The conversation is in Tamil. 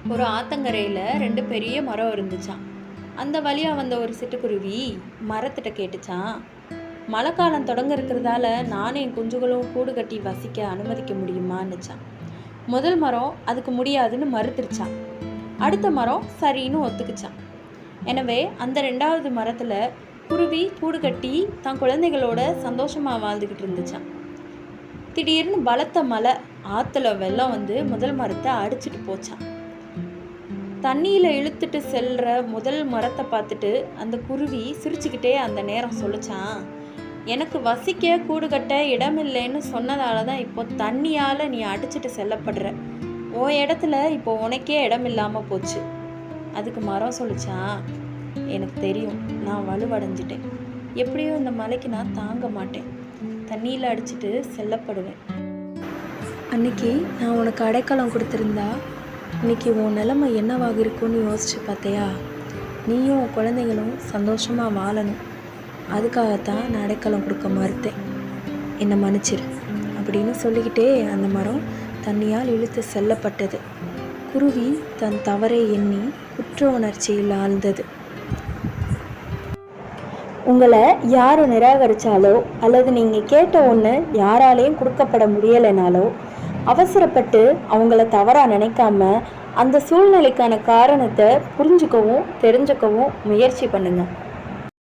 ஒரு ஆத்தங்கரையில் ரெண்டு பெரிய மரம் இருந்துச்சான். அந்த வழியாக வந்த ஒரு சிட்டுக்குருவி மரத்திட்ட கேட்டுச்சான், மழை காலம் தொடங்க இருக்கிறதால நானும் என் குஞ்சுகளும் கூடு கட்டி வசிக்க அனுமதிக்க முடியுமான்னுச்சான். முதல் மரம் அதுக்கு முடியாதுன்னு மறுத்துருச்சான். அடுத்த மரம் சரின்னு ஒத்துக்குச்சான். எனவே அந்த ரெண்டாவது மரத்தில் குருவி கூடு கட்டி தன் குழந்தைகளோட சந்தோஷமாக வாழ்ந்துக்கிட்டு இருந்துச்சான். திடீர்னு பலத்த மழை, ஆற்றுல வெள்ளம் வந்து முதல் மரத்தை அடிச்சிட்டு போச்சான். தண்ணியில் இழுத்துட்டு செல்கிற முதல் மரத்தை பார்த்துட்டு அந்த குருவி சிரிச்சுக்கிட்டே அந்த நேரம் சொல்லிச்சான், எனக்கு வசிக்க கூடு கட்ட இடமில்லைன்னு சொன்னதால தான் இப்போ தண்ணியால் நீ அடிச்சிட்டு செல்லப்படுற. உன் இடத்துல இப்போ உனக்கே இடம் இல்லாமல் போச்சு. அதுக்கு மரம் சொல்லிச்சான், எனக்கு தெரியும், நான் வலுவடைஞ்சிட்டேன். எப்படியும் இந்த மலைக்கு நான் தாங்க மாட்டேன். தண்ணியில் அடிச்சிட்டு செல்லப்படுவேன். அன்னைக்கு நான் உனக்கு அடைக்கலம் கொடுத்துருந்தா இன்னைக்கு உன் நிலைமை என்னவாக இருக்கும்னு யோசிச்சு பார்த்தியா? நீயும் உன் குழந்தைங்களும் சந்தோஷமாக வாழணும். அதுக்காகத்தான் நான் அடைக்கலம் கொடுக்க மறுத்தேன். என்னை மன்னிச்சிரு அப்படின்னு சொல்லிக்கிட்டே அந்த மரம் தண்ணியால் இழுத்து செல்லப்பட்டது. குருவி தன் தவறை எண்ணி குற்ற உணர்ச்சியில் ஆழ்ந்தது. உங்களை யார் நிராகரித்தாலோ அல்லது நீங்கள் கேட்ட ஒன்று யாராலையும் கொடுக்கப்பட முடியலைனாலோ அவசரப்பட்டு அவங்கள தவறாக நினைக்காம அந்த சூழ்நிலைக்கான காரணத்தை புரிஞ்சுக்கவும் தெரிஞ்சுக்கவும் முயற்சி பண்ணுங்கள்.